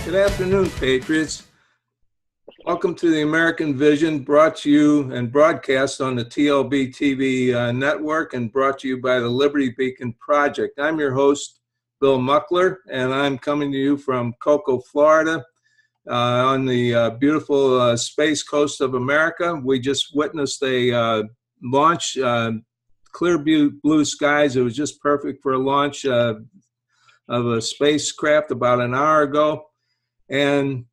Good afternoon, Patriots. Welcome to the American Vision, brought to you and broadcast on the TLBTV network and brought to you by the Liberty Beacon Project. I'm your host, Bill Muckler, and I'm coming to you from Cocoa, Florida, on the beautiful space coast of America. We just witnessed a launch, clear blue skies. It was just perfect for a launch of a spacecraft about an hour ago. And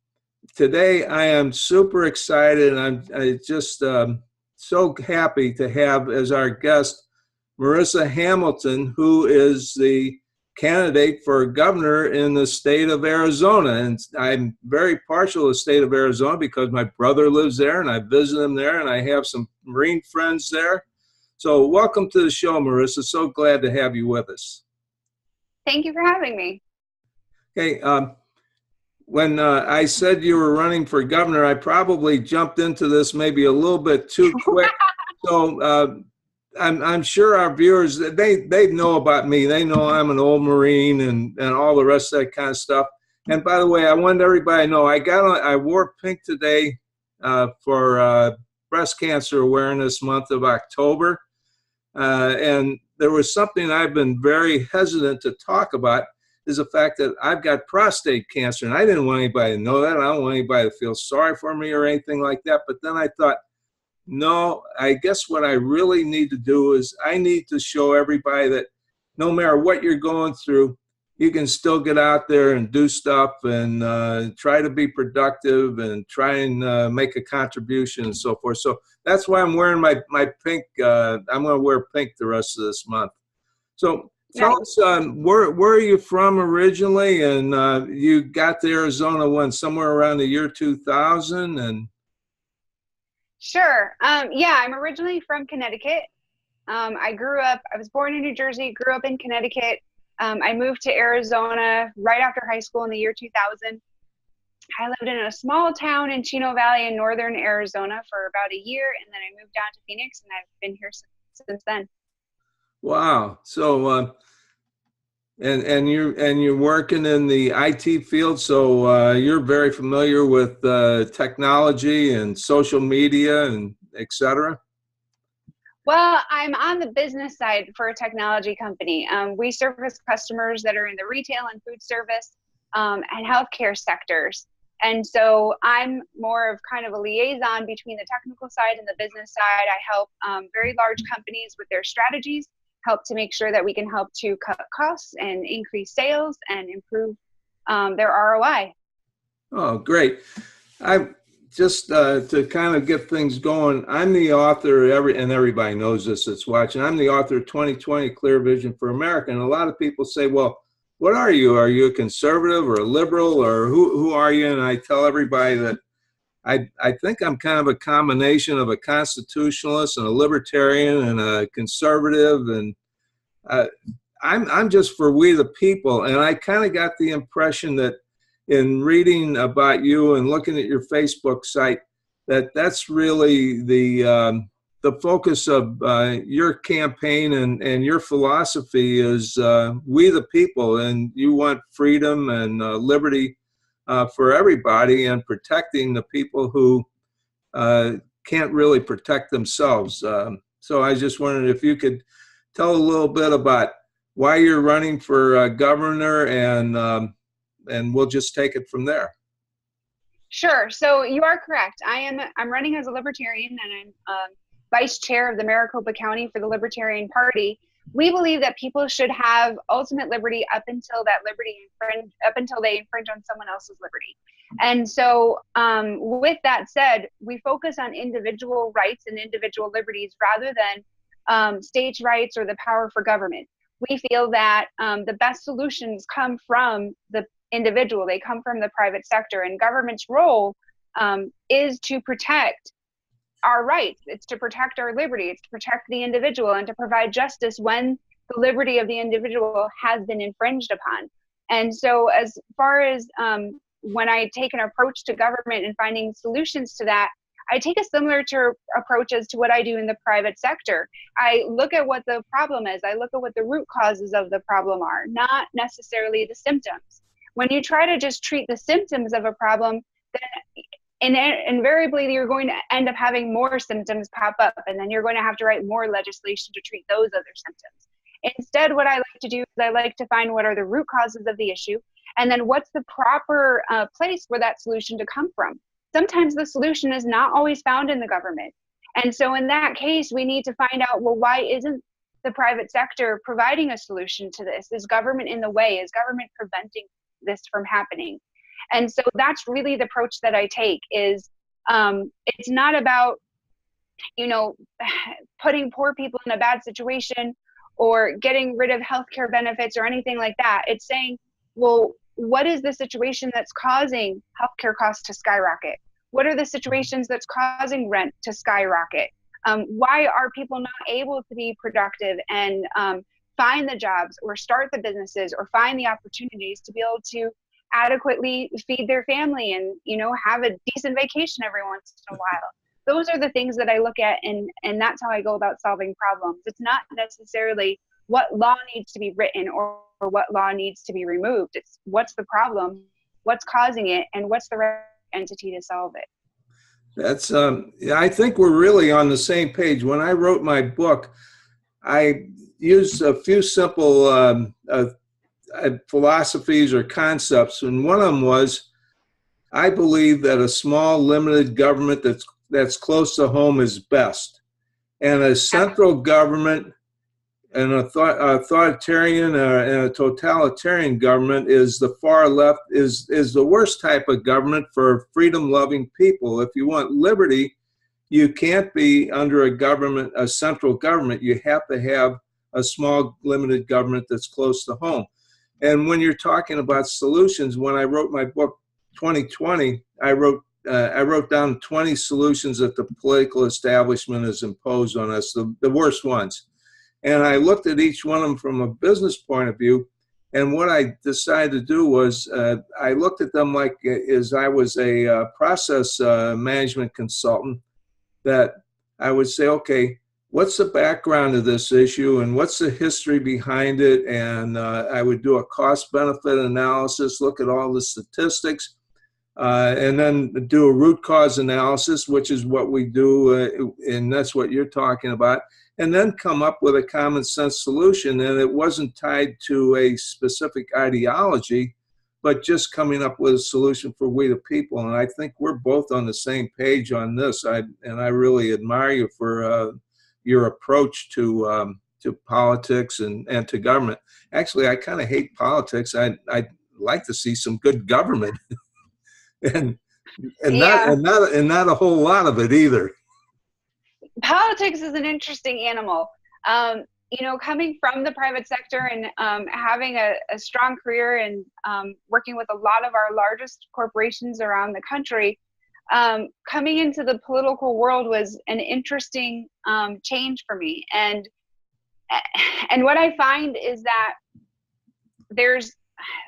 today I am super excited, and I'm just so happy to have as our guest Merissa Hamilton, who is the candidate for governor in the state of Arizona. And I'm very partial to the state of Arizona because my brother lives there and I visit him there and I have some Marine friends there. So welcome to the show, Merissa. So glad to have you with us. Thank you for having me. Okay. When I said you were running for governor, I probably jumped into this maybe a little bit too quick. So I'm sure our viewers, they know about me. They know I'm an old Marine and all the rest of that kind of stuff. And by the way, I wanted everybody to know I wore pink today for Breast Cancer Awareness Month of October. And there was something I've been very hesitant to talk about, is the fact that I've got prostate cancer, and I didn't want anybody to know that. I don't want anybody to feel sorry for me or anything like that. But then I thought, no, I guess what I really need to do is I need to show everybody that no matter what you're going through, you can still get out there and do stuff and try to be productive and try and make a contribution and so forth. So that's why I'm wearing my pink. I'm going to wear pink the rest of this month. So tell us, where are you from originally? And you got to Arizona when, somewhere around the year 2000? And Sure. Yeah, I'm originally from Connecticut. I was born in New Jersey, grew up in Connecticut. I moved to Arizona right after high school in the year 2000. I lived in a small town in Chino Valley in northern Arizona for about a year, and then I moved down to Phoenix, and I've been here since then. wow. So and you're working in the IT field, so you're very familiar with technology and social media and et cetera. Well, I'm on the business side for a technology company. We service customers that are in the retail and food service and healthcare sectors. And so I'm more of kind of a liaison between the technical side and the business side. I help very large companies with their strategies, help to make sure that we can help to cut costs and increase sales and improve their ROI. Oh, great. I just to kind of get things going, I'm the author, and everybody knows this that's watching, I'm the author of 2020 Clear Vision for America. And a lot of people say, well, what are you? Are you a conservative or a liberal, or who are you? And I tell everybody that I think I'm kind of a combination of a constitutionalist and a libertarian and a conservative, and I'm just for we the people. And I kind of got the impression that in reading about you and looking at your Facebook site, that's really the focus of your campaign and your philosophy is we the people, and you want freedom and liberty for everybody, and protecting the people who can't really protect themselves. So I just wondered if you could tell a little bit about why you're running for governor, and we'll just take it from there. Sure. So you are correct. I'm running as a libertarian, and I'm vice chair of the Maricopa County for the Libertarian Party. We believe that people should have ultimate liberty up until they infringe on someone else's liberty. And so with that said, we focus on individual rights and individual liberties rather than states' rights or the power for government. We feel that the best solutions come from the individual. They come from the private sector, and government's role is to protect our rights. It's to protect our liberty. It's to protect the individual and to provide justice when the liberty of the individual has been infringed upon. And so as far as when I take an approach to government and finding solutions to that, I take a similar approach as to what I do in the private sector. I look at what the problem is. I look at what the root causes of the problem are, not necessarily the symptoms. When you try to just treat the symptoms of a problem, then invariably you're going to end up having more symptoms pop up, and then you're going to have to write more legislation to treat those other symptoms. Instead, what I like to do is I like to find what are the root causes of the issue, and then what's the proper place for that solution to come from. Sometimes the solution is not always found in the government. And so in that case, we need to find out, well, why isn't the private sector providing a solution to this? Is government in the way? Is government preventing this from happening? And so that's really the approach that I take is it's not about, putting poor people in a bad situation or getting rid of healthcare benefits or anything like that. It's saying, well, what is the situation that's causing healthcare costs to skyrocket? What are the situations that's causing rent to skyrocket? Why are people not able to be productive and find the jobs or start the businesses or find the opportunities to be able to adequately feed their family and, have a decent vacation every once in a while? Those are the things that I look at, and that's how I go about solving problems. It's not necessarily what law needs to be written or what law needs to be removed. It's what's the problem, what's causing it, and what's the right entity to solve it. That's, I think we're really on the same page. When I wrote my book, I used a few simple philosophies or concepts, and one of them was, I believe that a small, limited government that's close to home is best, and a central government, an authoritarian and a totalitarian government is the far left, is the worst type of government for freedom-loving people. If you want liberty, you can't be under a central government. You have to have a small, limited government that's close to home. And when you're talking about solutions, when I wrote my book 2020, I wrote down 20 solutions that the political establishment has imposed on us, the worst ones. And I looked at each one of them from a business point of view. And what I decided to do was I looked at them like as I was a process management consultant, that I would say, okay, what's the background of this issue and what's the history behind it? And I would do a cost-benefit analysis, look at all the statistics, and then do a root cause analysis, which is what we do, and that's what you're talking about, and then come up with a common sense solution. And it wasn't tied to a specific ideology, but just coming up with a solution for we the people. And I think we're both on the same page on this. I really admire you for your approach to politics and to government. Actually, I kind of hate politics. I'd like to see some good government. and not a whole lot of it either. Politics is an interesting animal. Coming from the private sector and having a strong career and working with a lot of our largest corporations around the country, coming into the political world was an interesting change for me. And what I find is that there's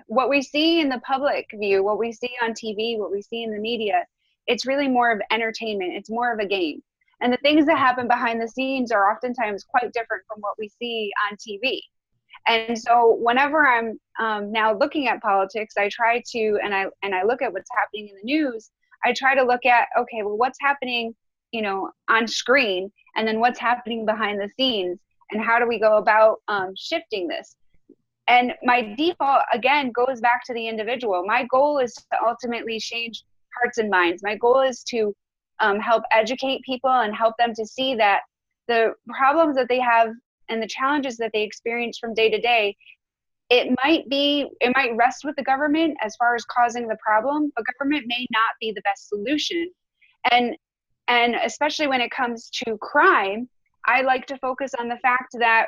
what we see in the public view, what we see on TV, what we see in the media, it's really more of entertainment. It's more of a game. And the things that happen behind the scenes are oftentimes quite different from what we see on TV. And so whenever I'm now looking at politics, I try to, and I look at what's happening in the news, I try to look at, okay, well, what's happening, on screen, and then what's happening behind the scenes, and how do we go about shifting this? And my default, again, goes back to the individual. My goal is to ultimately change hearts and minds. My goal is to help educate people and help them to see that the problems that they have and the challenges that they experience from day to day, it might rest with the government as far as causing the problem, but government may not be the best solution. And especially when it comes to crime, I like to focus on the fact that,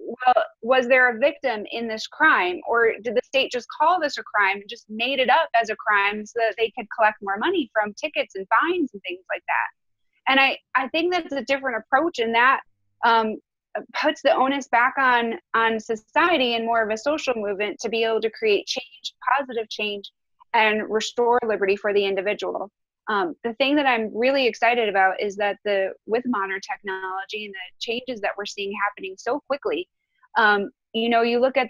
well, was there a victim in this crime, or did the state just call this a crime and just made it up as a crime so that they could collect more money from tickets and fines and things like that? And I think that's a different approach, and that puts the onus back on society and more of a social movement to be able to create change, positive change, and restore liberty for the individual. The thing that I'm really excited about is that with modern technology and the changes that we're seeing happening so quickly, You look at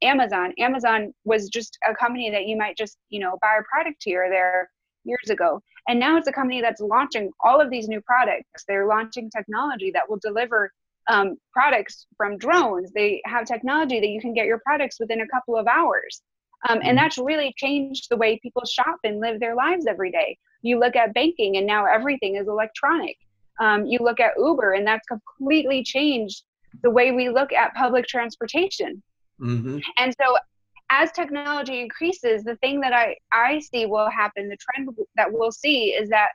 Amazon. Amazon was just a company that you might just, buy a product here or there years ago. And now it's a company that's launching all of these new products. They're launching technology that will deliver products from drones. They have technology that you can get your products within a couple of hours. And that's really changed the way people shop and live their lives every day. You look at banking and now everything is electronic. You look at Uber and that's completely changed the way we look at public transportation. And so as technology increases, the thing that I see will happen, the trend that we'll see is that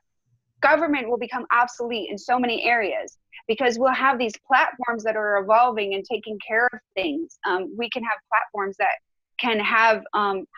government will become obsolete in so many areas because we'll have these platforms that are evolving and taking care of things. We can have platforms that can have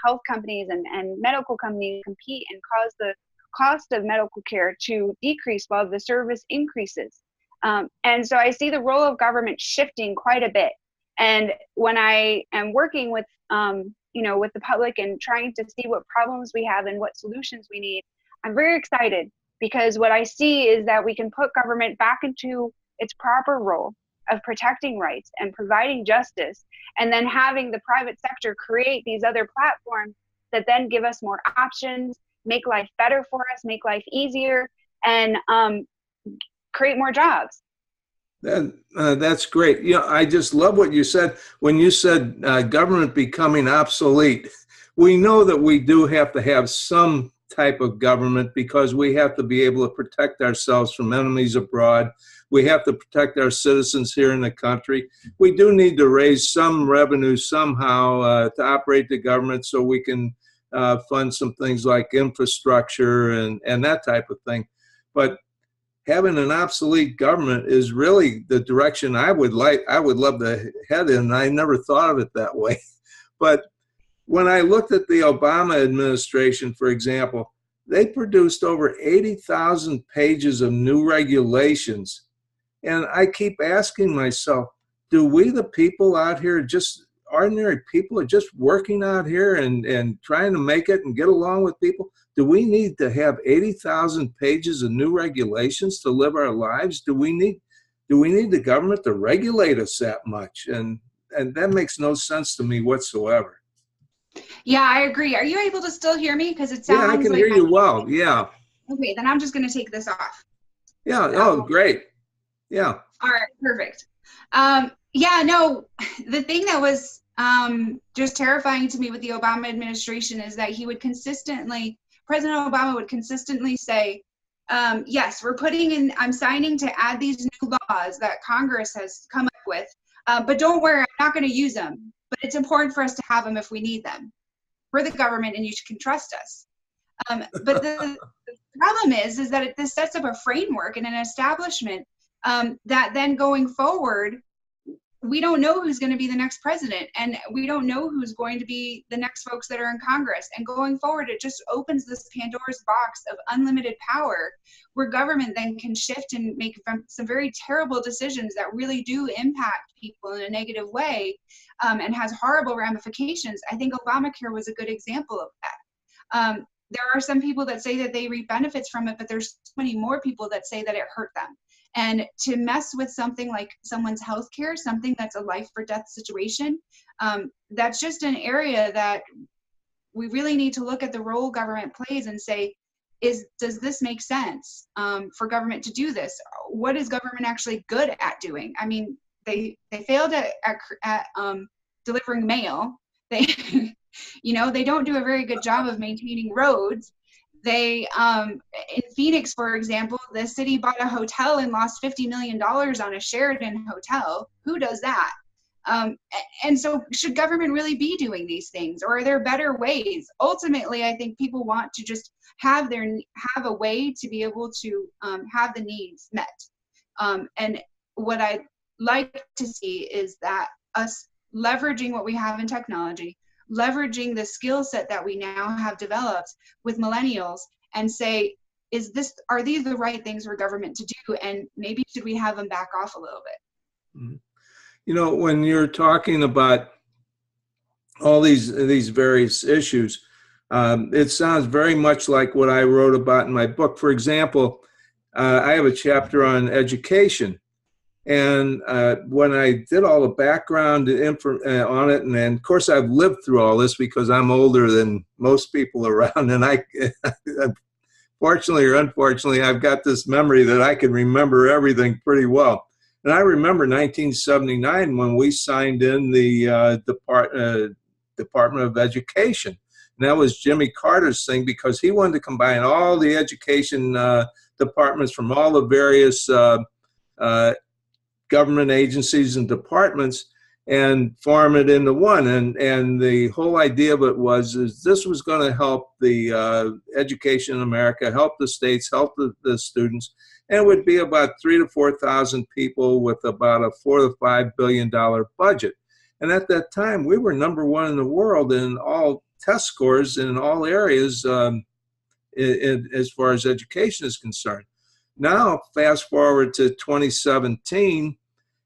health companies and medical companies compete and cause the cost of medical care to decrease while the service increases. And so I see the role of government shifting quite a bit. And when I am working with, with the public and trying to see what problems we have and what solutions we need, I'm very excited because what I see is that we can put government back into its proper role of protecting rights and providing justice, and then having the private sector create these other platforms that then give us more options, make life better for us, make life easier, and create more jobs. That's great. I just love what you said when you said government becoming obsolete. We know that we do have to have some type of government because we have to be able to protect ourselves from enemies abroad. We have to protect our citizens here in the country. We do need to raise some revenue somehow to operate the government so we can fund some things like infrastructure and that type of thing. But having an obsolete government is really the direction I would love to head in. I never thought of it that way. But when I looked at the Obama administration, for example, they produced over 80,000 pages of new regulations. And I keep asking myself, do we, the people out here, just ordinary people are just working out here and trying to make it and get along with people? Do we need to have 80,000 pages of new regulations to live our lives? Do we need the government to regulate us that much? And that makes no sense to me whatsoever. Yeah, I agree. Are you able to still hear me? Because it sounds I can hear you well. Yeah. Okay, then I'm just going to take this off. Yeah. Oh, great. Yeah. All right. Perfect. Yeah. No. The thing that was just terrifying to me with the Obama administration is that President Obama would consistently say, "Yes, I'm signing to add these new laws that Congress has come up with, but don't worry, I'm not going to use them. But it's important for us to have them if we need them. We're the government, and you can trust us." But the problem is that this sets up a framework and an establishment that then going forward, we don't know who's going to be the next president, and we don't know who's going to be the next folks that are in Congress. And going forward, it just opens this Pandora's box of unlimited power where government then can shift and make some very terrible decisions that really do impact people in a negative way and has horrible ramifications. I think Obamacare was a good example of that. There are some people that say that they reap benefits from it, but there's so many more people that say that it hurt them. And to mess with something like someone's health care, something that's a life or death situation, that's just an area that we really need to look at the role government plays and say, does this make sense for government to do this? What is government actually good at doing? I mean, they failed at delivering mail. They, they don't do a very good job of maintaining roads. They, in Phoenix, for example, the city bought a hotel and lost $50 million on a Sheraton hotel. Who does that? And so should government really be doing these things, or are there better ways? Ultimately, I think people want to just have a way to be able to have the needs met. And what I'd like to see is that us leveraging what we have in technology, leveraging the skill set that we now have developed with millennials, and say, are these the right things for government to do? And maybe should we have them back off a little bit? When you're talking about all these various issues, it sounds very much like what I wrote about in my book. For example, I have a chapter on education. And when I did all the background on it, and then of course I've lived through all this because I'm older than most people around, and I fortunately or unfortunately, I've got this memory that I can remember everything pretty well. And I remember 1979 when we signed in the Department of Education. And that was Jimmy Carter's thing, because he wanted to combine all the education departments from all the various government agencies and departments and form it into one. And the whole idea of it was this was going to help the education in America, help the states, help the students. And it would be about 3,000 to 4,000 people with about a $4 to $5 billion budget. And at that time, we were #1 in the world in all test scores in all areas as far as education is concerned. Now, fast forward to 2017,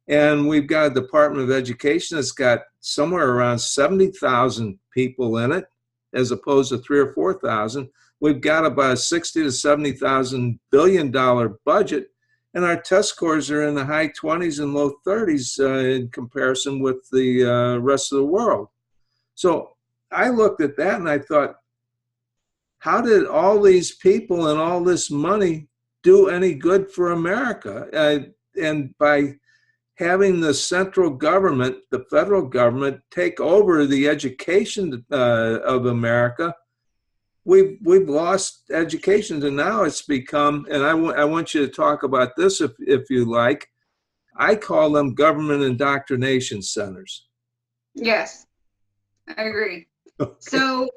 and we've got a Department of Education that's got somewhere around 70,000 people in it, as opposed to 3,000 or 4,000. We've got about a $60 to $70,000 billion budget, and our test scores are in the high 20s and low 30s in comparison with the rest of the world. So I looked at that and I thought, how did all these people and all this money do any good for America? And by having the central government, the federal government, take over the education of America, we've lost education, and now it's become, and I want you to talk about this if you like, I call them government indoctrination centers. Yes, I agree. Okay. So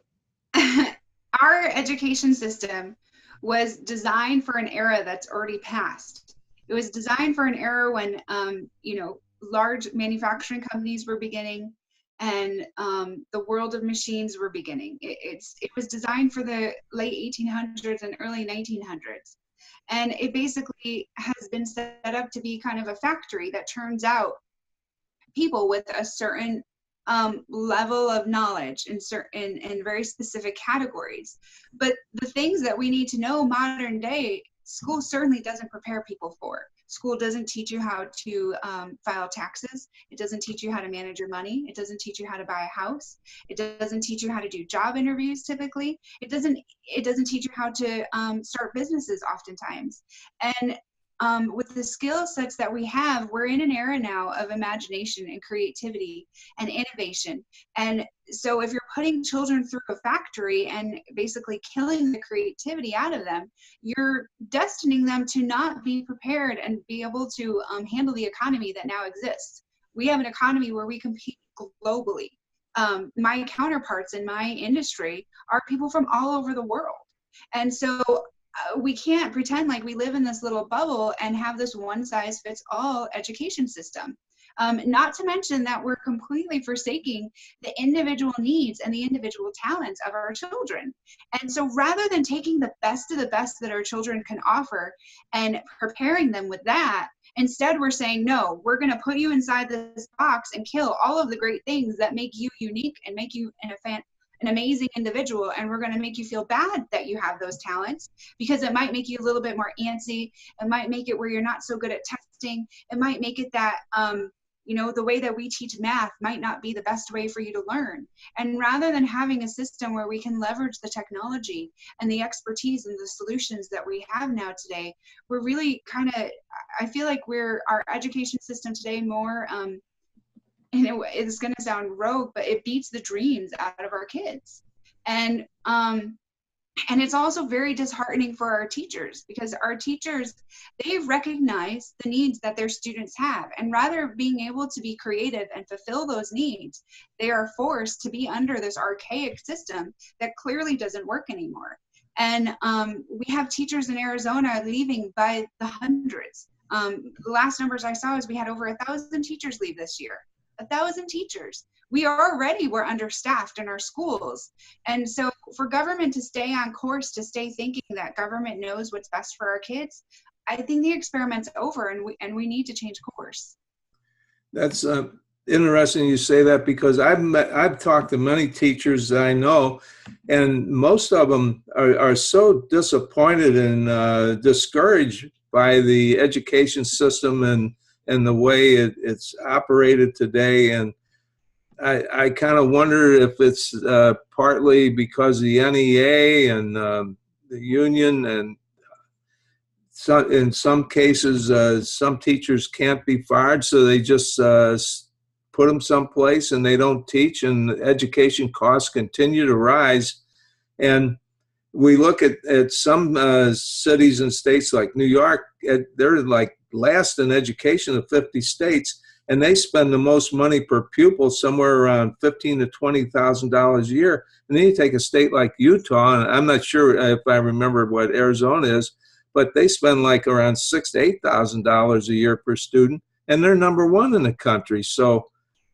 our education system was designed for an era that's already passed. It was designed for an era when, large manufacturing companies were beginning, and the world of machines were beginning. It was designed for the late 1800s and early 1900s. And it basically has been set up to be kind of a factory that turns out people with a certain level of knowledge in very specific categories. But the things that we need to know modern day, school certainly doesn't prepare people for. School doesn't teach you how to file taxes. It doesn't teach you how to manage your money. It doesn't teach you how to buy a house. It doesn't teach you how to do job interviews typically. It doesn't teach you how to start businesses oftentimes. And with the skill sets that we have, we're in an era now of imagination and creativity and innovation. And so if you're putting children through a factory and basically killing the creativity out of them, you're destining them to not be prepared and be able to handle the economy that now exists. We have an economy where we compete globally. My counterparts in my industry are people from all over the world. And so we can't pretend like we live in this little bubble and have this one-size-fits-all education system. Not to mention that we're completely forsaking the individual needs and the individual talents of our children. And so rather than taking the best of the best that our children can offer and preparing them with that, instead we're saying, no, we're going to put you inside this box and kill all of the great things that make you unique and make you an amazing individual, and we're going to make you feel bad that you have those talents because it might make you a little bit more antsy. It might make it where you're not so good at testing. It might make it that the way that we teach math might not be the best way for you to learn. And rather than having a system where we can leverage the technology and the expertise and the solutions that we have now today, we're really I feel like our education system today more and it's going to sound rogue, but it beats the dreams out of our kids. And it's also very disheartening for our teachers, because our teachers, they recognize the needs that their students have. And rather being able to be creative and fulfill those needs, they are forced to be under this archaic system that clearly doesn't work anymore. And we have teachers in Arizona leaving by the hundreds. The last numbers I saw is we had over 1,000 teachers leave this year. 1,000 teachers. We're understaffed in our schools. And so for government to stay on course, to stay thinking that government knows what's best for our kids, I think the experiment's over, and we need to change course. That's interesting you say that, because I've talked to many teachers that I know, and most of them are so disappointed and discouraged by the education system and the way it's operated today. And I kind of wonder if it's partly because of the NEA and the union, and so in some cases, some teachers can't be fired, so they just put them someplace and they don't teach, and education costs continue to rise. And we look at some cities and states like New York, they're like last in education of 50 states, and they spend the most money per pupil, somewhere around $15,000 to $20,000 a year. And then you take a state like Utah, and I'm not sure if I remember what Arizona is, but they spend like around $6,000 to $8,000 a year per student, and they're #1 in the country. So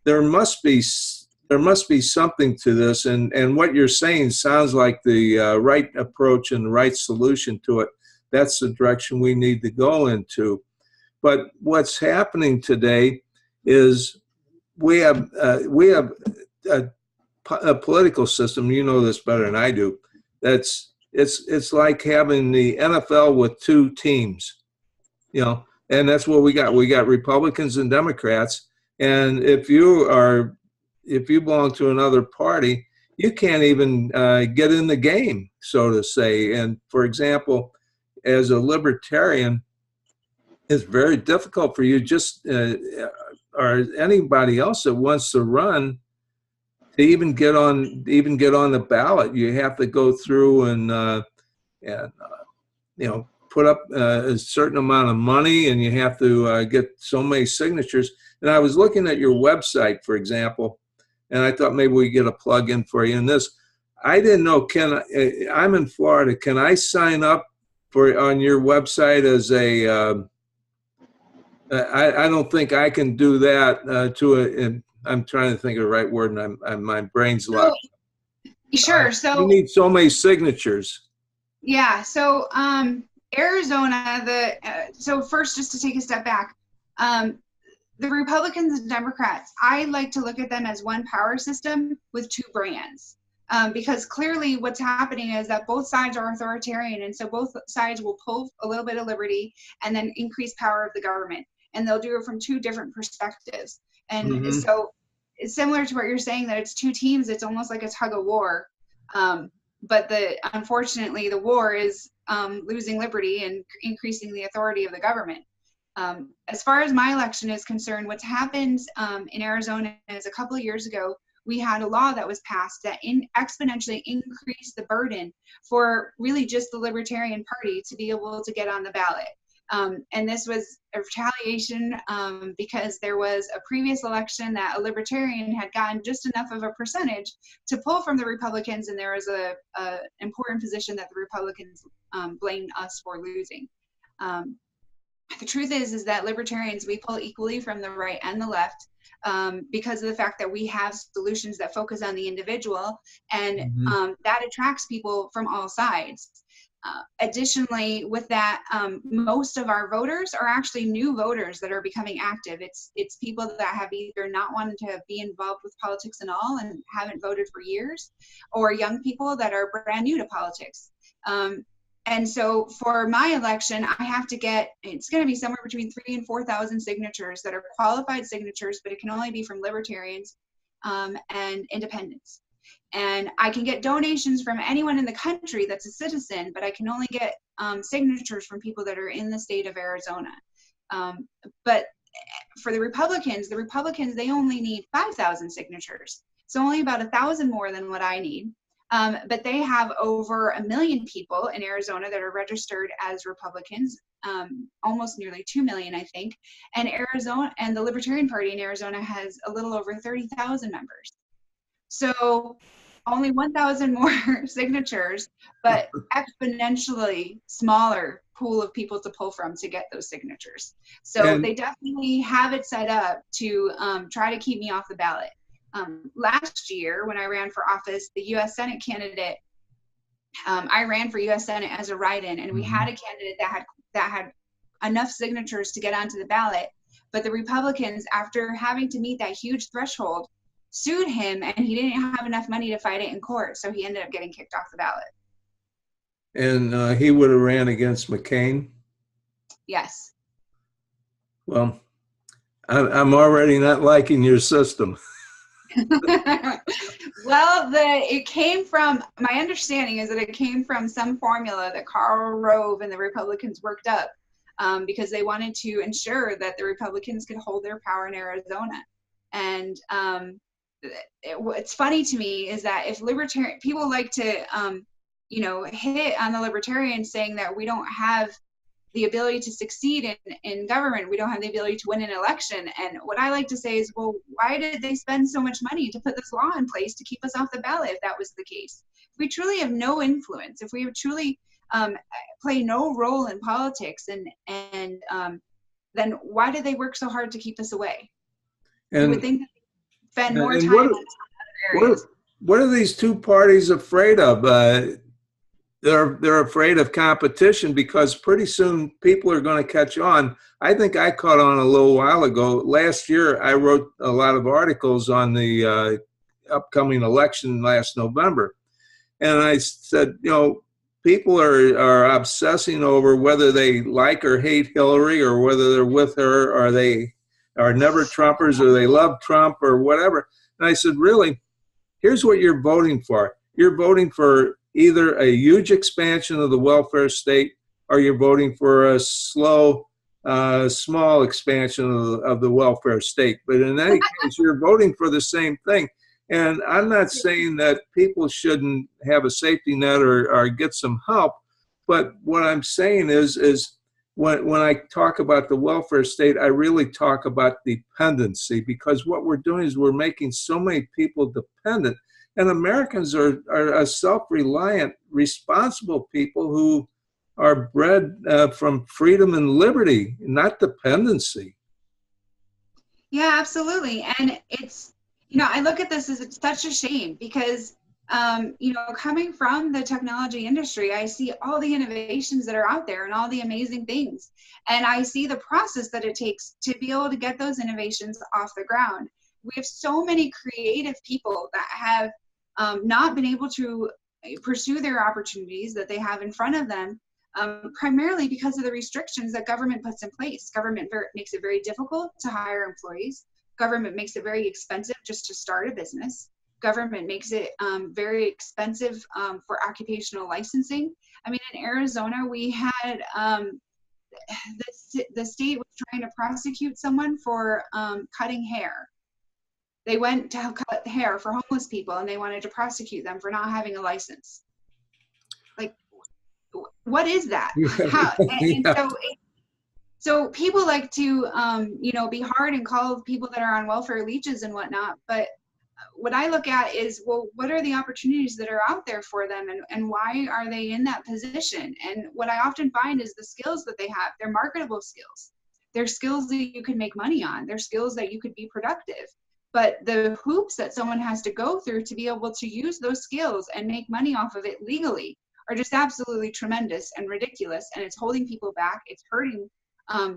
there must be something to this, and what you're saying sounds like the right approach and the right solution to it. That's the direction we need to go into. But what's happening today is we have a political system. You know this better than I do. It's like having the NFL with 2 teams, and that's what we got. We got Republicans and Democrats, and if you belong to another party, you can't even get in the game, so to say. And for example, as a libertarian, it's very difficult for you or anybody else that wants to run to even get on the ballot. You have to go through and put up a certain amount of money, and you have to get so many signatures. And I was looking at your website, for example, and I thought maybe we get a plug in for you in this. I didn't know, I'm in Florida. Can I sign up on your website as a, I don't think I can do that I'm trying to think of the right word, and my brain's locked. Sure. So you need so many signatures. Yeah. So Arizona, so first, just to take a step back, the Republicans and Democrats, I like to look at them as one power system with 2 brands, because clearly what's happening is that both sides are authoritarian, and so both sides will pull a little bit of liberty and then increase power of the government, and they'll do it from 2 different perspectives. And so it's similar to what you're saying, that it's 2 teams. It's almost like a tug of war, but unfortunately the war is losing liberty and increasing the authority of the government. As far as my election is concerned, what's happened in Arizona is a couple of years ago, we had a law that was passed that exponentially increased the burden for really just the Libertarian Party to be able to get on the ballot. And this was a retaliation because there was a previous election that a Libertarian had gotten just enough of a percentage to pull from the Republicans, and there was a important position that the Republicans blamed us for losing. The truth is that Libertarians, we pull equally from the right and the left, because of the fact that we have solutions that focus on the individual, and that attracts people from all sides. Additionally, with that, most of our voters are actually new voters that are becoming active. It's people that have either not wanted to be involved with politics at all and haven't voted for years, or young people that are brand new to politics. And so for my election, I have to it's going to be somewhere between 3,000 and 4,000 signatures that are qualified signatures, but it can only be from libertarians and independents. And I can get donations from anyone in the country that's a citizen, but I can only get signatures from people that are in the state of Arizona. But for the Republicans, they only need 5,000 signatures. So only about 1,000 more than what I need. But they have over 1 million people in Arizona that are registered as Republicans, almost nearly 2 million, I think. And the Libertarian Party in Arizona has a little over 30,000 members. So only 1,000 more signatures, but exponentially smaller pool of people to pull from to get those signatures. So they definitely have it set up to try to keep me off the ballot. Last year, when I ran for office, the U.S. Senate candidate, I ran for U.S. Senate as a write-in, and we had a candidate that had enough signatures to get onto the ballot. But the Republicans, after having to meet that huge threshold, sued him, and he didn't have enough money to fight it in court, so he ended up getting kicked off the ballot. And he would have ran against McCain? Yes. Well, I'm already not liking your system. Well, it came from, my understanding is that it came from some formula that Karl Rove and the Republicans worked up because they wanted to ensure that the Republicans could hold their power in Arizona. And what's funny to me is that if libertarian people like to, hit on the libertarians saying that we don't have the ability to succeed in government, we don't have the ability to win an election. And what I like to say is, well, why did they spend so much money to put this law in place to keep us off the ballot if that was the case? If we truly have no influence, if we truly play no role in politics, and then why did they work so hard to keep us away? You would think that they'd spend more time on other areas. What are these two parties afraid of? They're afraid of competition because pretty soon people are going to catch on. I think I caught on a little while ago. Last year, I wrote a lot of articles on the upcoming election last November. And I said, people are obsessing over whether they like or hate Hillary, or whether they're with her, or they are never Trumpers, or they love Trump, or whatever. And I said, really, here's what you're voting for. You're voting for either a huge expansion of the welfare state, or you're voting for a slow, small expansion of the welfare state. But in any case, you're voting for the same thing. And I'm not saying that people shouldn't have a safety net or get some help. But what I'm saying is when I talk about the welfare state, I really talk about dependency, because what we're doing is we're making so many people dependent. And Americans are a self-reliant, responsible people who are bred from freedom and liberty, not dependency. Yeah, absolutely. And it's, I look at this as it's such a shame because, coming from the technology industry, I see all the innovations that are out there and all the amazing things. And I see the process that it takes to be able to get those innovations off the ground. We have so many creative people that have not been able to pursue their opportunities that they have in front of them, primarily because of the restrictions that government puts in place. Government makes it very difficult to hire employees. Government makes it very expensive just to start a business. Government makes it very expensive for occupational licensing. I mean, in Arizona, we had the state was trying to prosecute someone for cutting hair. They went to cut hair for homeless people, and they wanted to prosecute them for not having a license. Like, what is that? How? And so people like to, be hard and call people that are on welfare leeches and whatnot. But what I look at is, well, what are the opportunities that are out there for them, and why are they in that position? And what I often find is the skills that they have, they're marketable skills. They're skills that you can make money on. They're skills that you could be productive. But the hoops that someone has to go through to be able to use those skills and make money off of it legally are just absolutely tremendous and ridiculous. And it's holding people back. It's hurting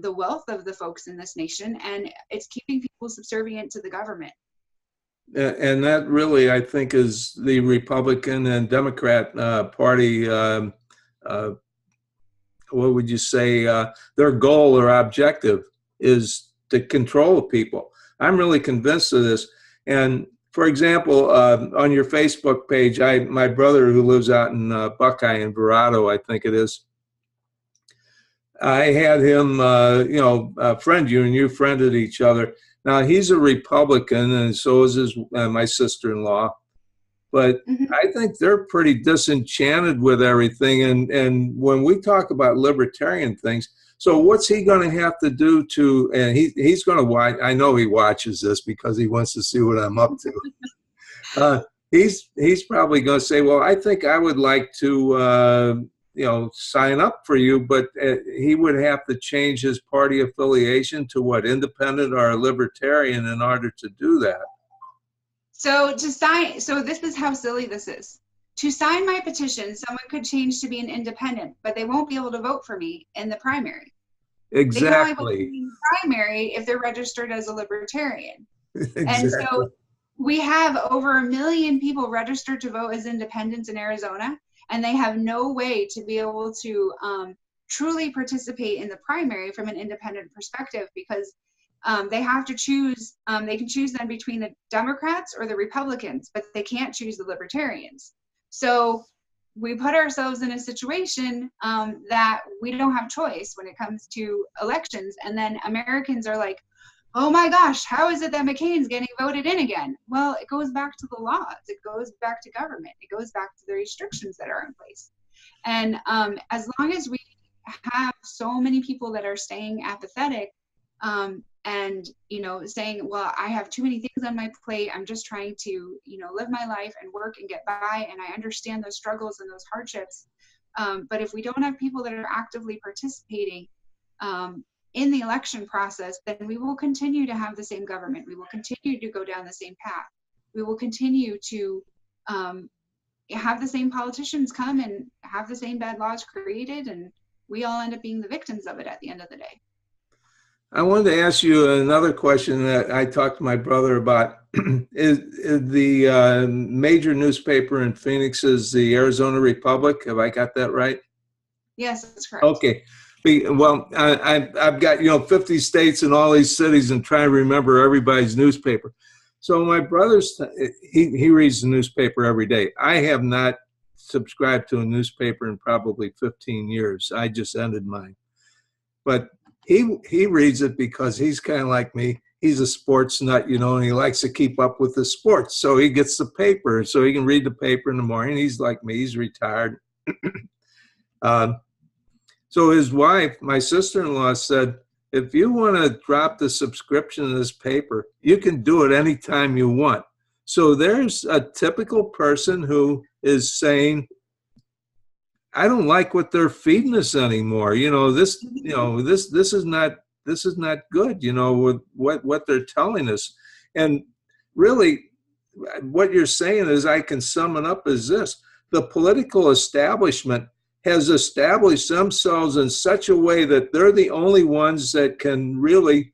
the wealth of the folks in this nation, and it's keeping people subservient to the government. And that really, I think, is the Republican and Democrat Party, what would you say, their goal or objective is to control people. I'm really convinced of this. And for example, on your Facebook page, my brother who lives out in Buckeye in Verado, I think it is, I had him, friend you, and you friended each other. Now, he's a Republican, and so is my sister-in-law. But I think they're pretty disenchanted with everything. And when we talk about libertarian things, so what's he going to have to do to, and he's going to watch, I know he watches this because he wants to see what I'm up to. He's probably going to say, well, I think I would like to, sign up for you, but he would have to change his party affiliation to what, independent or libertarian, in order to do that. So this is how silly this is. To sign my petition, someone could change to be an independent, but they won't be able to vote for me in the primary. Exactly. They can only vote for me in the primary if they're registered as a libertarian. Exactly. And so we have over 1 million people registered to vote as independents in Arizona, and they have no way to be able to truly participate in the primary from an independent perspective, because They have to choose, they can choose then between the Democrats or the Republicans, but they can't choose the Libertarians. So we put ourselves in a situation that we don't have choice when it comes to elections. And then Americans are like, oh my gosh, how is it that McCain's getting voted in again? Well, it goes back to the laws. It goes back to government. It goes back to the restrictions that are in place. And as long as we have so many people that are staying apathetic and, you know, saying, well, I have too many things on my plate. I'm just trying to, you know, live my life and work and get by. And I understand those struggles and those hardships. But if we don't have people that are actively participating in the election process, then we will continue to have the same government. We will continue to go down the same path. We will continue to have the same politicians come and have the same bad laws created, and we all end up being the victims of it at the end of the day. I wanted to ask you another question that I talked to my brother about. Is the major newspaper in Phoenix is the Arizona Republic? Have I got that right? Yes, that's correct. Okay. Well, I've got, you know, 50 states and all these cities and trying to remember everybody's newspaper. So my brother's, he reads the newspaper every day. I have not subscribed to a newspaper in probably 15 years. I just ended mine. But he reads it because he's kind of like me. He's a sports nut, you know, and he likes to keep up with the sports. So he gets the paper so he can read the paper in the morning. He's like me. He's retired. So his wife, my sister-in-law, said, if you want to drop the subscription to this paper, you can do it anytime you want. So there's a typical person who is saying, I don't like what they're feeding us anymore. You know, this is not good, you know, with what they're telling us. And really what you're saying is, I can sum it up as this: the political establishment has established themselves in such a way that they're the only ones that can really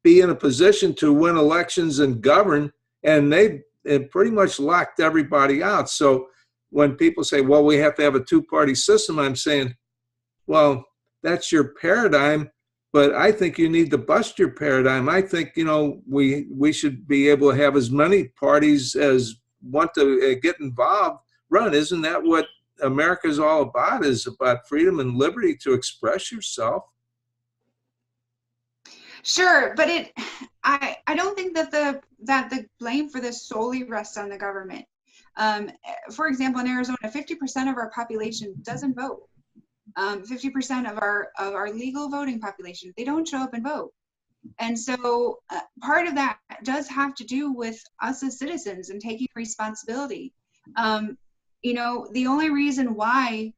be in a position to win elections and govern, and they've pretty much locked everybody out. So when people say, well, we have to have a two-party system, I'm saying, well, that's your paradigm, but I think you need to bust your paradigm. I think, you know, we should be able to have as many parties as want to get involved run. Isn't that what America is all about? Is about freedom and liberty to express yourself. Sure, but I don't think that the blame for this solely rests on the government. For example, in Arizona, 50% of our population doesn't vote. 50% of our legal voting population, they don't show up and vote. And so part of that does have to do with us as citizens and taking responsibility. You know, the only reason why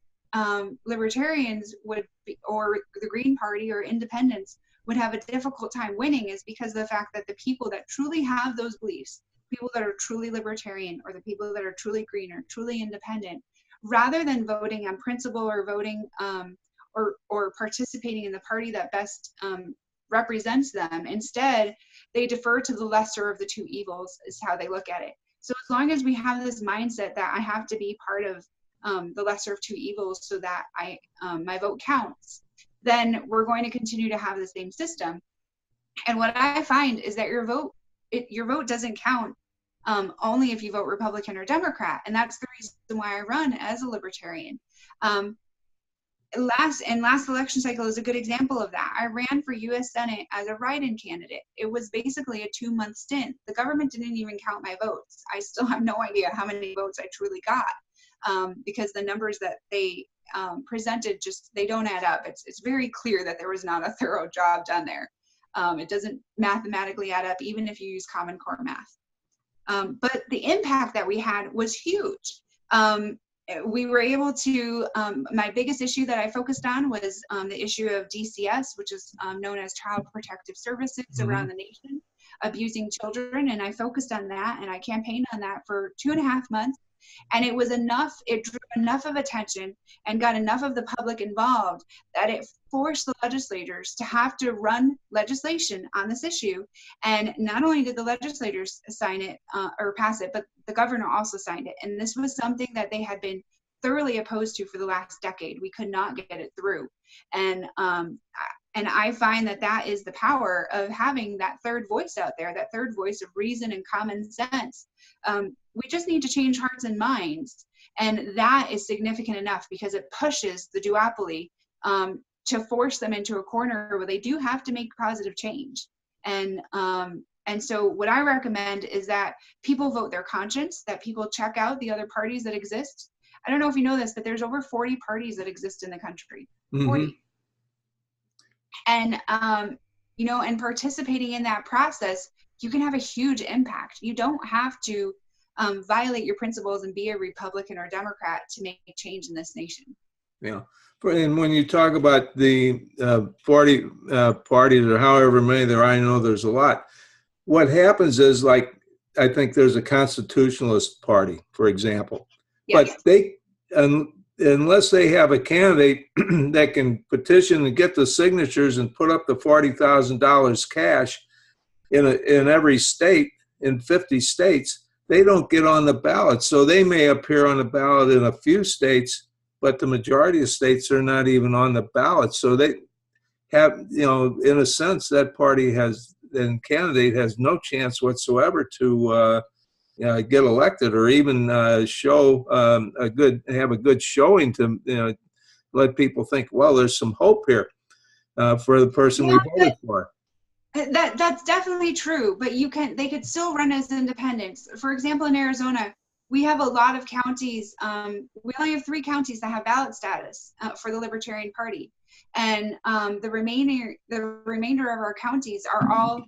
libertarians would be, or the Green Party or independents would have a difficult time winning is because of the fact that the people that truly have those beliefs, people that are truly libertarian, or the people that are truly green or truly independent, rather than voting on principle or voting or participating in the party that best represents them, instead they defer to the lesser of the two evils, is how they look at it. So as long as we have this mindset that I have to be part of the lesser of two evils so that my vote counts, then we're going to continue to have the same system. And what I find is that your vote doesn't count only if you vote Republican or Democrat. And that's the reason why I run as a libertarian. Last election cycle is a good example of that. I ran for U.S. Senate as a write-in candidate. It was basically a 2-month stint. The government didn't even count my votes. I still have no idea how many votes I truly got because the numbers that they presented, just, they don't add up. It's very clear that there was not a thorough job done there. It doesn't mathematically add up, even if you use Common Core math. But the impact that we had was huge. We were able to, my biggest issue that I focused on was the issue of DCS, which is known as Child Protective Services around the nation, abusing children. And I focused on that, and I campaigned on that for 2.5 months. And it was enough, it drew enough of attention and got enough of the public involved that it forced the legislators to have to run legislation on this issue. And not only did the legislators sign it or pass it, but the governor also signed it. And this was something that they had been thoroughly opposed to for the last decade. We could not get it through. And And I find that that is the power of having that third voice out there, that third voice of reason and common sense. We just need to change hearts and minds. And that is significant enough because it pushes the duopoly to force them into a corner where they do have to make positive change. And so what I recommend is that people vote their conscience, that people check out the other parties that exist. I don't know if you know this, but there's over 40 parties that exist in the country. 40. And, you know, and participating in that process, you can have a huge impact. You don't have to violate your principles and be a Republican or Democrat to make change in this nation. Yeah. And when you talk about the 40 parties or however many there are, I know there's a lot. What happens is, like, I think there's a constitutionalist party, for example, Yes. but they, unless they have a candidate that can petition and get the signatures and put up the $40,000 cash in every state, in 50 states, they don't get on the ballot. So they may appear on the ballot in a few states, but the majority of states are not even on the ballot. So they have, you know, in a sense, that party has, and candidate has no chance whatsoever to get elected, or even show have a good showing to, you know, let people think, well, there's some hope here for the person we voted for. That's definitely true, but they could still run as independents. For example, in Arizona, we have a lot of counties. We only have 3 counties that have ballot status for the Libertarian Party, and the remainder of our counties are all,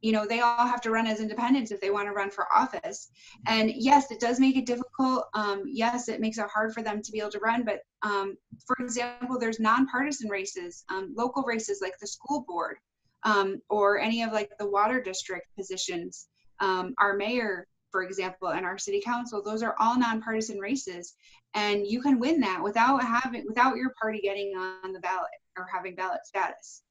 you know, they all have to run as independents if they want to run for office. And yes, it does make it difficult. Yes, it makes it hard for them to be able to run. But for example, there's nonpartisan races, local races like the school board, or any of like the water district positions. Our mayor, for example, and our city council, those are all nonpartisan races, and you can win that without your party getting on the ballot or having ballot status.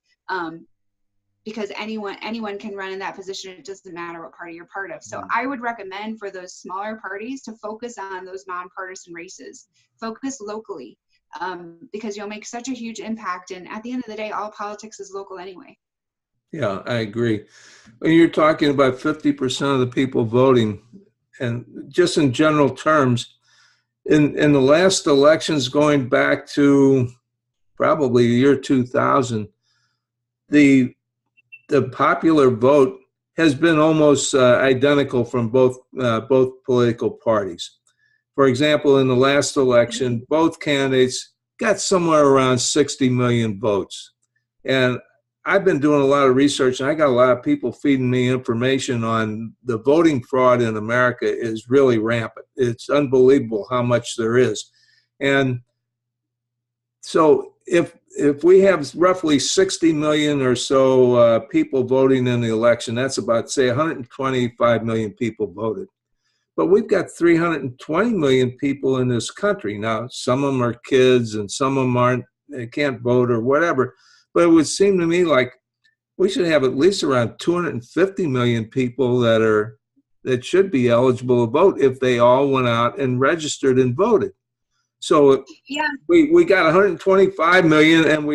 Because anyone can run in that position. It doesn't matter what party you're part of. So I would recommend for those smaller parties to focus on those nonpartisan races, focus locally, because you'll make such a huge impact. And at the end of the day, all politics is local anyway. Yeah, I agree. When you're talking about 50% of the people voting, and just in general terms, in the last elections going back to probably the year 2000, the popular vote has been almost identical from both political parties. For example, in the last election, both candidates got somewhere around 60 million votes. And I've been doing a lot of research, and I got a lot of people feeding me information on the voting fraud in America is really rampant. It's unbelievable how much there is. And so if we have roughly 60 million or so people voting in the election, that's about, say, 125 million people voted. But we've got 320 million people in this country. Now, some of them are kids and some of them they can't vote or whatever. But it would seem to me like we should have at least around 250 million people that should be eligible to vote if they all went out and registered and voted. So yeah, we got 125 million, and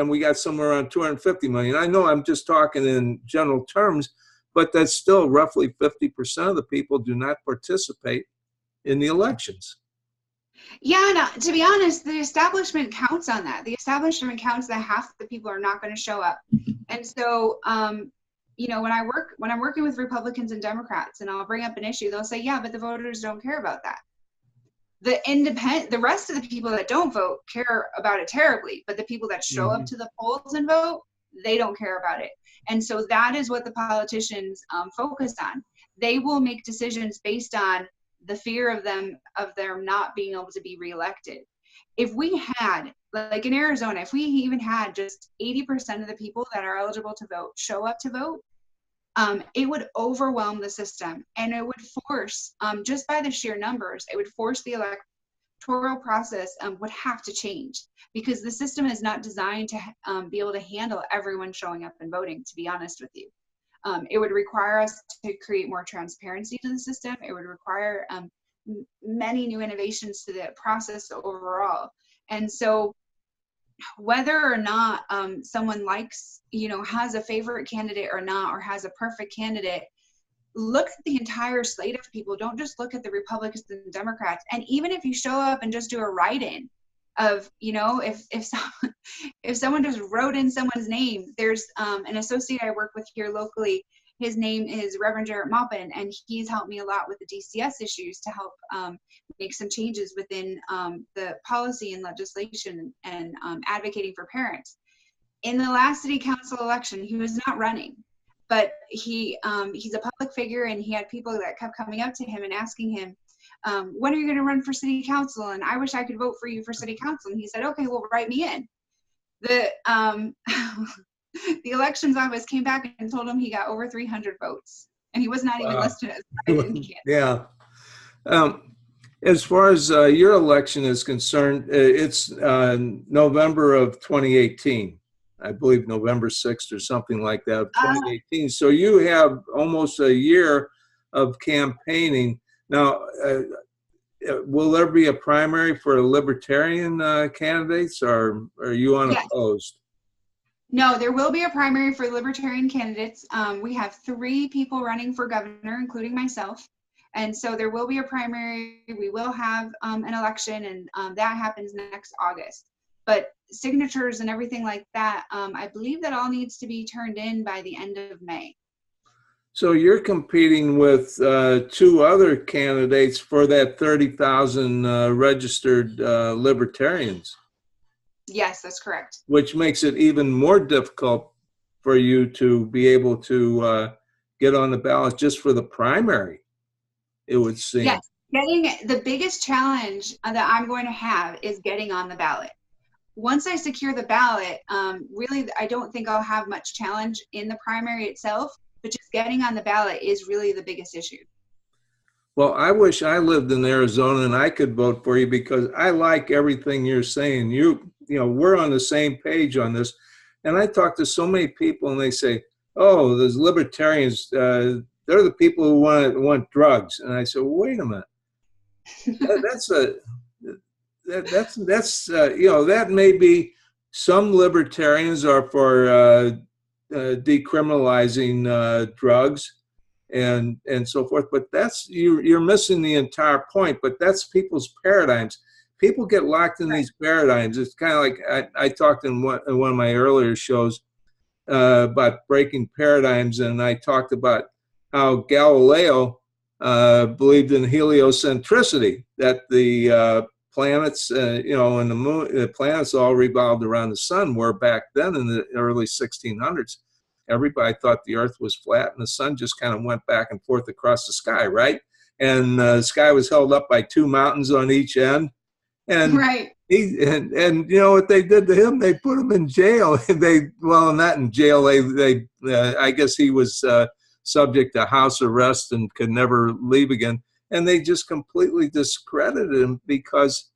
we got somewhere around 250 million. I know I'm just talking in general terms, but that's still roughly 50% of the people do not participate in the elections. Yeah, no, to be honest, the establishment counts on that. The establishment counts that half the people are not going to show up. And so, you know, when I'm working with Republicans and Democrats, and I'll bring up an issue, they'll say, yeah, but the voters don't care about that. The rest of the people that don't vote care about it terribly, but the people that show up to the polls and vote, they don't care about it. And so that is what the politicians focus on. They will make decisions based on the fear of them not being able to be reelected. If we had, like in Arizona, if we even had just 80% of the people that are eligible to vote show up to vote, it would overwhelm the system, and it would force, just by the sheer numbers, it would force the electoral process would have to change, because the system is not designed to be able to handle everyone showing up and voting, to be honest with you. It would require us to create more transparency to the system. It would require many new innovations to the process overall. And so whether or not someone likes, has a favorite candidate or not, or has a perfect candidate, look at the entire slate of people. Don't just look at the Republicans and Democrats. And even if you show up and just do a write-in of, if someone just wrote in someone's name, there's an associate I work with here locally. His name is Reverend Jarrett Maupin, and he's helped me a lot with the DCS issues to help make some changes within the policy and legislation and advocating for parents. In the last city council election, he was not running, but he's a public figure, and he had people that kept coming up to him and asking him, when are you going to run for city council? And I wish I could vote for you for city council. And he said, okay, well, write me in. The elections office came back and told him he got over 300 votes, and he was not even listed as a write-in candidate. Yeah. As far as your election is concerned, it's November of 2018. I believe November 6th or something like that, 2018. So you have almost a year of campaigning. Now, will there be a primary for Libertarian candidates, or are you unopposed? Yes. No, there will be a primary for Libertarian candidates. We have 3 people running for governor, including myself. And so there will be a primary. We will have an election, and that happens next August. But signatures and everything like that, I believe that all needs to be turned in by the end of May. So you're competing with 2 other candidates for that 30,000 registered libertarians. Yes, that's correct. Which makes it even more difficult for you to be able to get on the ballot just for the primary, it would seem. Yes, the biggest challenge that I'm going to have is getting on the ballot. Once I secure the ballot, really, I don't think I'll have much challenge in the primary itself, but just getting on the ballot is really the biggest issue. Well, I wish I lived in Arizona and I could vote for you, because I like everything you're saying. We're on the same page on this. And I talk to so many people and they say, oh, those libertarians, they're the people who want drugs. And I said, well, wait a minute. That may be, some libertarians are for decriminalizing drugs and so forth, but you're missing the entire point. But that's people's paradigms. People get locked in these paradigms. It's kind of like I talked in one of my earlier shows about breaking paradigms, and I talked about how Galileo believed in heliocentricity, that the planets, and the moon, the planets all revolved around the sun. Where back then in the early 1600s, everybody thought the Earth was flat and the sun just kind of went back and forth across the sky, right? And the sky was held up by 2 mountains on each end. And right. And you know what they did to him? They put him in jail. Not in jail. I guess he was subject to house arrest and could never leave again. And they just completely discredited him because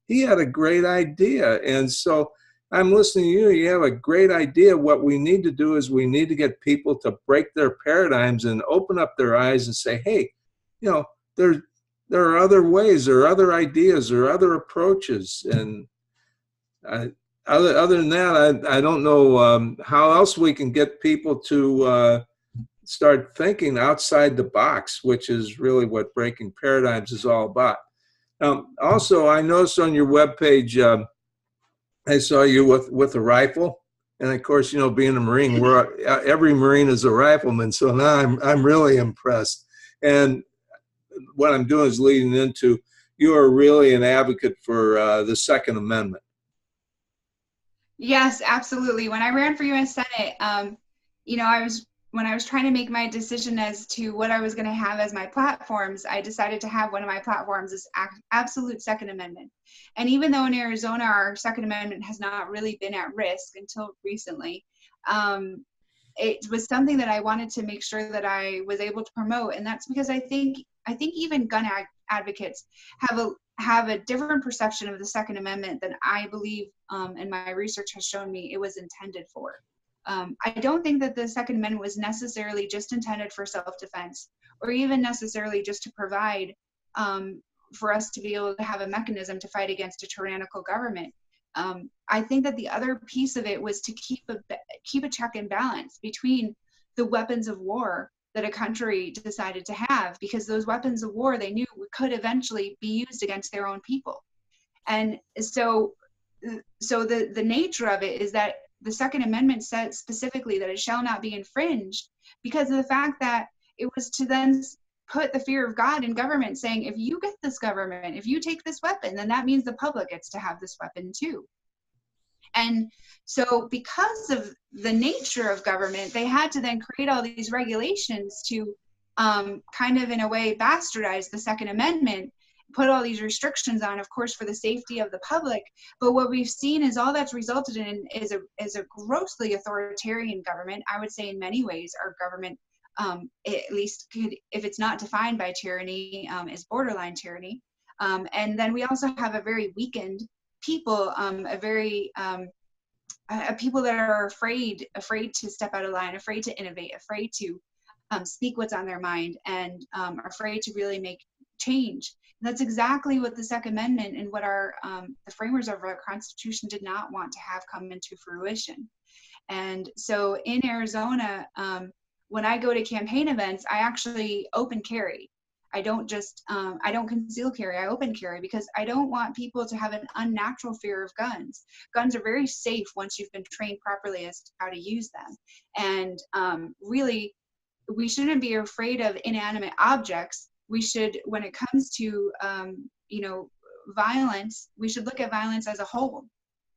he had a great idea. And so I'm listening to you. You have a great idea. What we need to do is we need to get people to break their paradigms and open up their eyes and say, hey, there are other ways, or other ideas, or other approaches. And other than that, I don't know how else we can get people to start thinking outside the box, which is really what breaking paradigms is all about. Also, I noticed on your webpage, I saw you with a rifle. And of course, being a Marine, every Marine is a rifleman. So now I'm really impressed. And what I'm doing is leading into, you are really an advocate for the Second Amendment. Yes, absolutely. When I ran for U.S. Senate, when I was trying to make my decision as to what I was going to have as my platforms, I decided to have one of my platforms as absolute Second Amendment. And even though in Arizona, our Second Amendment has not really been at risk until recently, it was something that I wanted to make sure that I was able to promote. And that's because I think even gun advocates have a different perception of the Second Amendment than I believe, and my research has shown me it was intended for. I don't think that the Second Amendment was necessarily just intended for self-defense, or even necessarily just to provide for us to be able to have a mechanism to fight against a tyrannical government. I think that the other piece of it was to keep a check and balance between the weapons of war that a country decided to have, because those weapons of war they knew could eventually be used against their own people. And so the nature of it is that the Second Amendment said specifically that it shall not be infringed, because of the fact that it was to then put the fear of God in government, saying, if you get this government, if you take this weapon, then that means the public gets to have this weapon too. And so because of the nature of government, they had to then create all these regulations to kind of in a way bastardize the Second Amendment, put all these restrictions on, of course, for the safety of the public. But what we've seen is all that's resulted in is a grossly authoritarian government. I would say in many ways our government, at least could, if it's not defined by tyranny, is borderline tyranny. And then we also have a very weakened people, people that are afraid to step out of line, afraid to innovate, afraid to speak what's on their mind, and afraid to really make change. And that's exactly what the Second Amendment and what our the framers of our Constitution did not want to have come into fruition. And so in Arizona, when I go to campaign events, I actually open carry. I don't just, I don't conceal carry, I open carry, because I don't want people to have an unnatural fear of guns. Guns are very safe once you've been trained properly as to how to use them. And really, we shouldn't be afraid of inanimate objects. We should, when it comes to, violence, we should look at violence as a whole,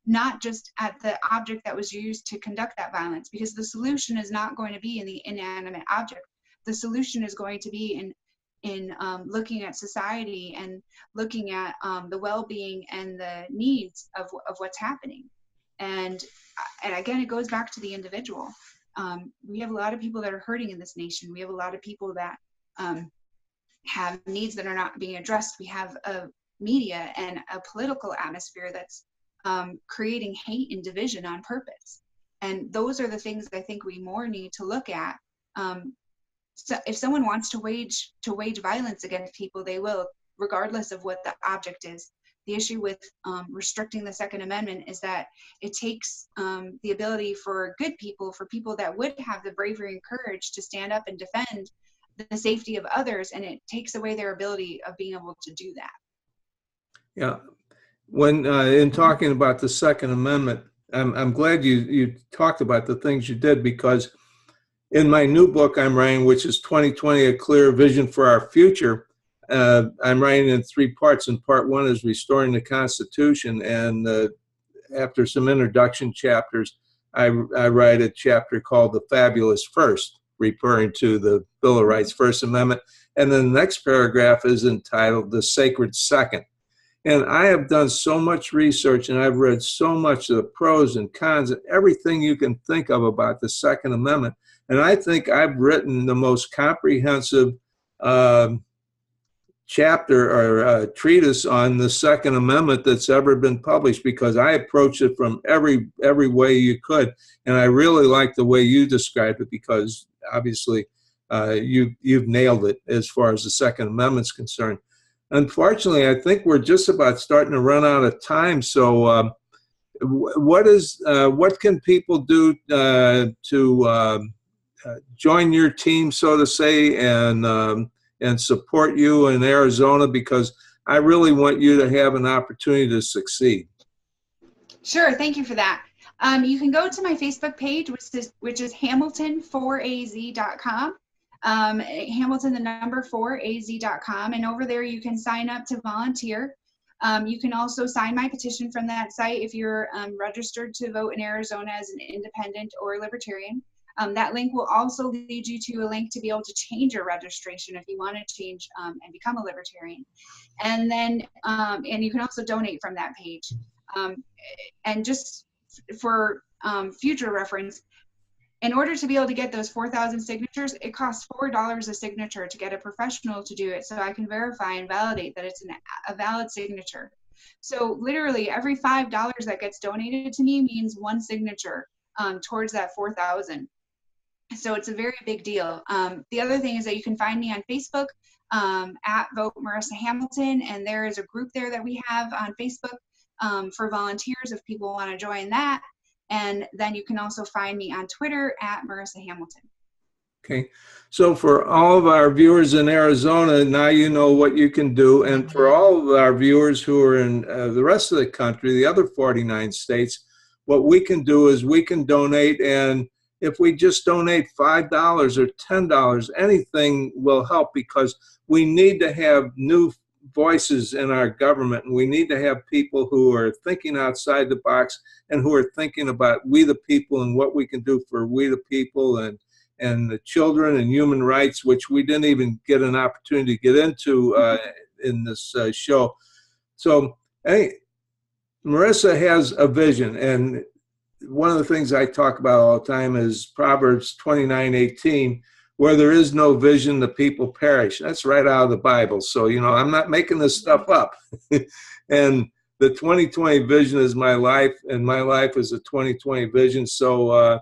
not just at the object that was used to conduct that violence, because the solution is not going to be in the inanimate object. The solution is going to be in looking at society and looking at the well-being and the needs of what's happening. And again, it goes back to the individual. We have a lot of people that are hurting in this nation. We have a lot of people that have needs that are not being addressed. We have a media and a political atmosphere that's creating hate and division on purpose. And those are the things I think we more need to look at. So if someone wants to wage violence against people, they will, regardless of what the object is. The issue with restricting the Second Amendment is that it takes the ability for good people, for people that would have the bravery and courage to stand up and defend the safety of others, and it takes away their ability of being able to do that. Yeah. When in talking about the Second Amendment, I'm glad you talked about the things you did, because in my new book I'm writing, which is 2020, A Clear Vision for Our Future, I'm writing in 3 parts, and part 1 is restoring the Constitution. And after some introduction chapters, I write a chapter called The Fabulous First, referring to the Bill of Rights, First Amendment. And then the next paragraph is entitled The Sacred Second. And I have done so much research, and I've read so much of the pros and cons and everything you can think of about the Second Amendment. And I think I've written the most comprehensive chapter or treatise on the Second Amendment that's ever been published, because I approached it from every way you could. And I really like the way you described it, because obviously you've nailed it as far as the Second Amendment's concerned. Unfortunately, I think we're just about starting to run out of time. So what can people do to join your team, so to say, and support you in Arizona? Because I really want you to have an opportunity to succeed. Sure, thank you for that. You can go to my Facebook page, which is Hamilton4az.com. Hamilton, the number 4az.com, and over there you can sign up to volunteer. You can also sign my petition from that site if you're registered to vote in Arizona as an independent or libertarian. That link will also lead you to a link to be able to change your registration if you want to change and become a libertarian. And then and you can also donate from that page. And just for future reference, in order to be able to get those 4,000 signatures, it costs $4 a signature to get a professional to do it, so I can verify and validate that it's a valid signature. So literally every $5 that gets donated to me means 1 signature towards that 4,000. So it's a very big deal. The other thing is that you can find me on Facebook at Vote Merissa Hamilton, and there is a group there that we have on Facebook for volunteers if people want to join that. And then you can also find me on Twitter at Merissa Hamilton. Okay, so for all of our viewers in Arizona, now you know what you can do. And for all of our viewers who are in the rest of the country, the other 49 states, what we can do is we can donate. And if we just donate $5 or $10, anything will help, because we need to have new voices in our government, and we need to have people who are thinking outside the box and who are thinking about we the people and what we can do for we the people, and the children and human rights, which we didn't even get an opportunity to get into in this show. So, hey, Merissa has a vision, and one of the things I talk about all the time is Proverbs 29:18, where there is no vision, the people perish. That's right out of the Bible. So, you know, I'm not making this stuff up. And the 2020 vision is my life, and my life is a 2020 vision. So,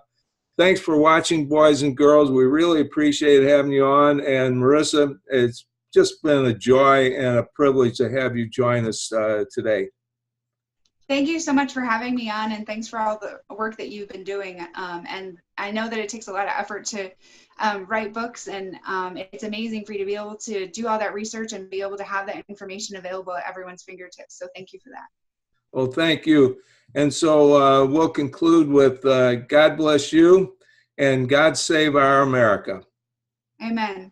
thanks for watching, boys and girls. We really appreciate having you on. And Merissa, it's just been a joy and a privilege to have you join us today. Thank you so much for having me on, and thanks for all the work that you've been doing. And I know that it takes a lot of effort to write books, and it's amazing for you to be able to do all that research and be able to have that information available at everyone's fingertips. So thank you for that. Well, thank you. And so we'll conclude with God bless you and God save our America. Amen.